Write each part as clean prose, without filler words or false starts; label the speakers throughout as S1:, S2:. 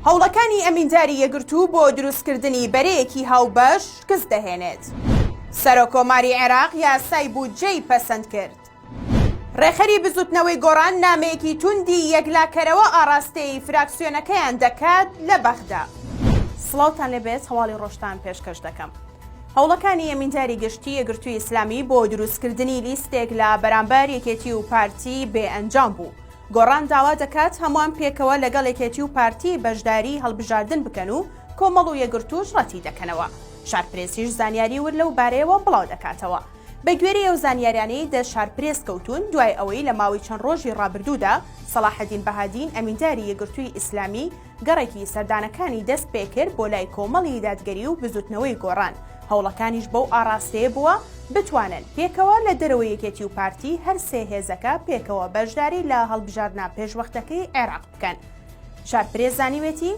S1: هەوڵەکانی ئەمینداری یەکگرتوو بۆ دروستکردنی بەرەیەکی هاوبەش شکست دەهێنێت. سەرۆکۆماری عێراق یاسای بودجەی پەسەند کرد. ڕێخەری بزوتنەوەی گۆڕان نامەیەکی توندی یەکلاکەرەوە ئاراستەی فراکسیۆنەکەیان دەکات لە بەغدا. سڵاوتان لەبێت، هەواڵی ڕۆژتان پێشکەش دەکەم. هەوڵەکانی ئەمینداری گشتی یەکگرتووی ئیسلامی بۆ دروستکردنی لیستێک لە بەرامبەر یەکێتی و پارتی بێئەنجام بوو. گۆڕان داوا دەکات هەمووان پێکەوە لەگەڵ یەکێتی و پارتی بەشداری هەڵبژاردن بکەن و کۆمەڵ و یەکگرتووش ڕەتی دەکەنەوە. شارپرێسیش زانیاری ور لەو بارەیەوە بڵاو دەکاتەوە. بە گوێرەی ئەو زانیاریانەی دە شارپرێس کەوتون دوای ئەوەی لە ماوەی چەند ڕۆژی ڕابردوودا سەلاحەدین بەهادین ئەمینداری یەکگرتووی ئیسلامی گەڕێکی سەردانەکانی دەست پێکرد بۆ لای کۆمەڵی دادگەری و بزوتنەوەی گۆڕان. هەوڵەکانیش بەو ئاراستەیە بووە بتوانن پێکەوە لە دەرەوەی یەکێتی و پارتی هەر سێ هێزەکە پێکەوە بەشداری لە هەڵبژاردنا پێشوەختەکەی عێراق بکەن. شارپرێس زانیوێتی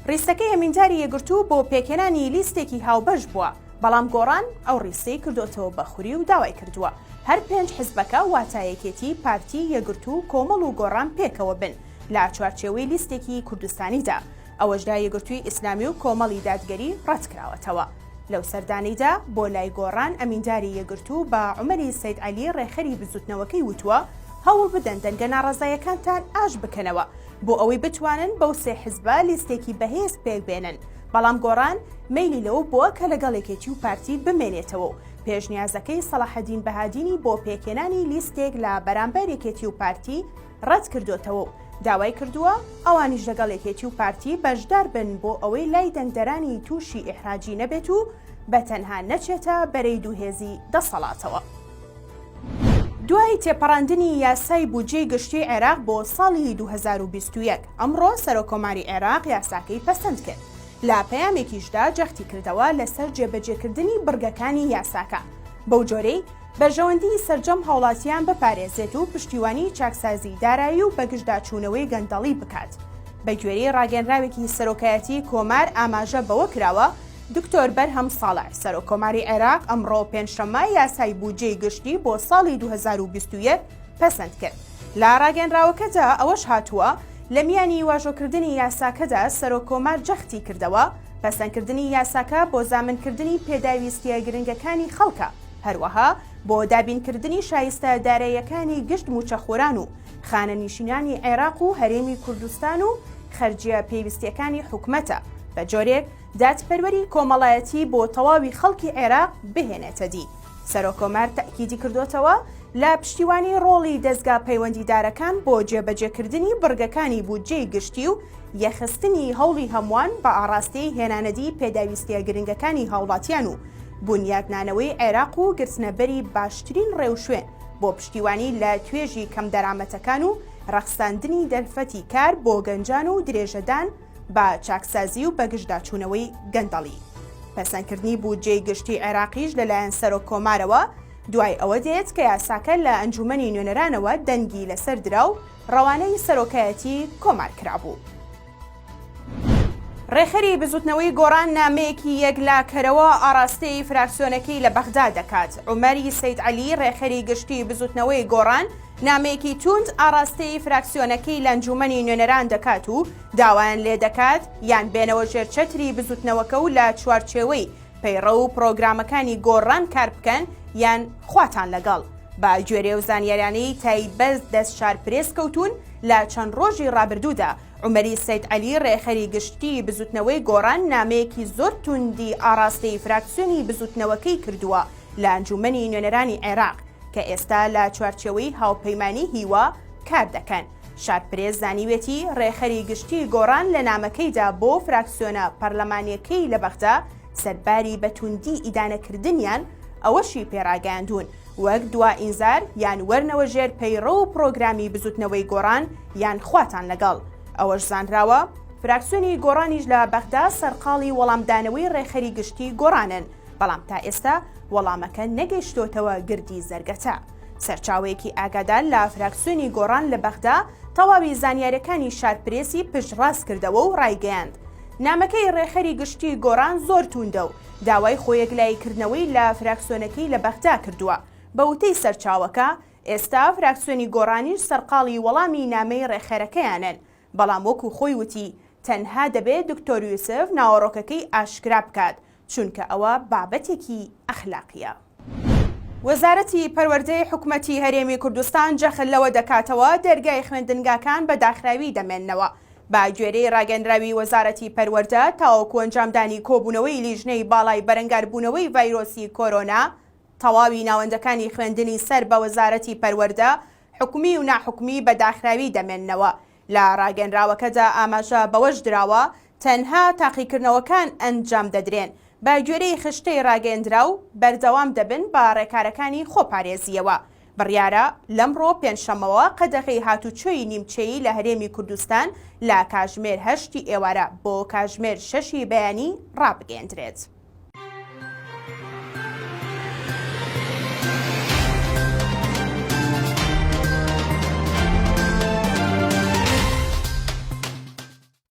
S1: ڕیسەکەی ئەمینداری یەکگرتوو بۆ پێکێنانی لیستێکی هاوبەش بووە، بەڵام گۆڕان ئەو ڕیسەی کردوتەوە بەخوری و داوای کردووە هەر پێنج حزبەکە واتایەکێتی پارتی یەکگرتوو کۆمەڵ و گۆڕان پێکەوە بن لە چوارچێوەی لیستێکی کوردستانیدا. ئەوەشدا یەکگرتووی ئیسلامی و کۆمەڵی دادگەری ڕەتکراوەتەوە. لەو سەردانیدا بۆ لای گۆڕان ئەمینداری یەکگرتوو بە عومەری سەید عەلی ڕێخەری بزوتنەوەکەی وتووە هەوڵ بدەن دەنگە ناڕەزایەکانتان ئاش بکەنەوە بۆ ئەوەی بتوانن بەو سێ حزبە لیستێکی بەهێز پێکبێنن. بەڵام گۆڕان مەیلی لەوە بووە کە لەگەڵ یەکێتی و پارتی بمێنێتەوە و پێشنیازەکەی سەلاحەدین بەهادینی بۆ پێکێنانی لیستێک لە بەرامبەر یەکێتی و پارتی ڕەت کردوتەوە و داوای کردووە ئەوانیش لەگەڵ یەکێتی و پارتی بەشدار بن بۆ ئەوەی لای دەنگدەرانی تووشی ئیحراجی نەبێت و بەتەنها نەچێتە بەرەی دووهێزی دەسەڵاتەوە. دوای تێپەڕاندنی یاسای بودجەی گشتی عێراق بۆ ساڵی 2021 ئەمڕۆ سەرۆکۆماری عێراق یاساکەی پەسەند کرد. لا پەیامێکیشدا جەختی کردەوە لەسەر جێبەجێکردنی بڕگەکانی یاساکە بەو جۆرەی بەرژەوەندی سەرجەم هاوڵاتیان بپارێزێت و پشتیوانی چاکسازی دارایی و بەگشتداچوونەوەی گەندەڵی بکات. بە گوێرەی ڕاگەنراوێکی سەرۆکایەتی کۆمار ئاماژە بەوە کراوە دکتۆر بەرهەم ساڵح سەرۆکۆماری عێراق ئەمڕۆ پێنجشەممە یاسای بودجەی گشتی بۆ ساڵی 2021 پەسەند کرد. لە ڕاگەنراوەکەدا ئەوەش هاتووە لە میانی واژۆکردنی یاساکەدا سەرۆکۆمار جەختی کردەوە پەسەندکردنی یاساکە بۆ زامنکردنی پێداویستیە گرنگەکانی خەڵکە، هەروەها بۆ دابینکردنی شایستە داراییەکانی گشت موچەخۆران و خانەنشینانی عێراق و هەرێمی کوردستان و خەرجیە پێویستیەکانی حکومەتە بە جۆرێک دادپەروەری کۆمەڵایەتی بۆ تەواوی خەڵکی عێراق بهێنێتە دی. سەرۆکۆمار تەکیدی کردوتەوە لە پشتیوانی ڕۆڵی دەستگا پەیوەندیدارەکان بۆ جێبەجێکردنی بڕگەکانی بودجەی گشتی و یەخستنی هەوڵی هەمووان بە ئاڕاستەی هێنانەدی پێداویستیە گرنگەکانی هاوڵاتیان و بنیادنانەوەی عێراق و گرتنەبەری باشترین ڕێوشوێن بۆ پشتیوانی لە توێژی کەم دەرامەتەکان و ڕەخساندنی دەرفەتی کار بۆ گەنجان و درێژەدان بە چاکسازی و بەگشتداچوونەوەی گەندەڵی. پەسەندکردنی بودجەی گشتی عێراقیش لەلایەن سەرۆکۆمارەوە دوای ئەوە دێت کە یاساکە لە ئەنجومەنی نوێنەرانەوە دەنگی لەسەر درا و ڕەوانەی سەرۆکایەتی کۆمار کرابوو. ڕێخەری بزوتنەوەی گۆڕان نامەیەکی یەکلاکەرەوە ئاراستەی فراکسیۆنەکەی لە بەغدا دەکات. عومەری سەید عەلی ڕێخەری گشتی بزوتنەوەی گۆڕان نامەیەکی توند ئاراستەی فراکسیۆنەکەی لە ئەنجومەنی نوێنەران دەکات و داوایان لێ دەکات یان بێنەوە ژێر چەتری بزوتنەوەکە و لە چوارچێوەی پەیڕە و پرۆگرامەکانی گۆڕان کار بکەن یان خواتان لەگەڵ. با گوێرێ و زانیاریانەی تایبەت دەست شارپرێس کەوتون لە چەند ڕۆژی ڕابردوودا عومەری سەید عەلی ڕێخەری گشتی بزوتنەوەی گۆڕان نامەیەکی زۆر توندی ئاراستەی فراکسیۆنی بزوتنەوەکەی کردووە لە ئەنجومەنی نوێنەرانی عێراق کە ئێستا لە چوارچێوەی هاوپەیمانی هیوا کار دەکەن. شارپرێس زانیوێتی ڕێخەری گشتی گۆڕان لە نامەکەیدا بۆ فراکسیۆنە پەرلەمانیەکەی لە بەغدا سەرباری بەتوندی ئیدانەکردنیان ئەوەشی پێڕاگەاندون وەک دوا ئینزار یان وەرنەوە ژێر پەیڕە و پرۆگرامی بزوتنەوەی گۆڕان یان خواتان لەگەڵ. ئەوەش زانراوە فراکسیۆنی گۆڕانیش لە بەغدا سەرقاڵی وەڵامدانەوەی ڕێخەری گشتی گۆڕانن، بەڵام تا ئێستا وەڵامەکە نەگەیشتۆتەوە گردی زەرگەتە. سەرچاوەیەکی ئاگادار لە فراکسیۆنی گۆڕان لە بەغدا تەواوی زانیاریەکانی شارپرێسی پشتڕاست کردەوە و ڕایگەیاند. نامەکەی ڕێخەری گشتی گۆڕان زۆر توندە و داوای خۆیەکلایکردنەوەی لە فراکسیۆنەکەی لە بەغدا کردووە. بە وتەی سەرچاوەکە ئێستا فراکسیۆنی گۆڕانیش سەرقاڵی وەڵامی نامەی ڕێخەرەکەیانن، بەڵام وەکو خۆی وتی تەنها دەبێت دکتۆر یوسف ناوەڕۆکەکەی ئاشکرا بکات چونکە ئەوە بابەتێکی ئەخلاقیە. وەزارەتی پەروەردەی حکوومەتی هەرێمی کوردستان جەخت لەوە دەکاتەوە دەرگای خوێندنگاکان بە داخراوی دەمێننەوە. با گوێرەی ڕاگەندراوی وەزارەتی پەروەردە تاوەکو ئەنجامدانی کۆبوونەوەی لیژنەی باڵای بەرەنگاربوونەوەی ڤایرۆسی کۆرۆنا، تەواوی ناوەندەکانی خوێندنی سەر بە وەزارەتی پەروەردە حکومی و ناحکومی بە داخراوی دەمێننەوە. لە ڕاگەنراوەکەدا ئاماژە بەوەش دراوە تەنها تاقیکردنەوەکان ئەنجام دەدرێن بە گوێرەی خشتەی ڕاگەندراو بەردەوام دەبن بە ڕێکارەکانی خۆپارێزیەوە. بڕیارە لەمڕۆ پێنجشەمەوە قەدەغی هاتوچۆی نیمچەیی لە هەرێمی کوردستان لە کاتژمێر 8 ئێوارە بۆ کاتژمێر 6 بەیانی ڕابگەیەندرێت.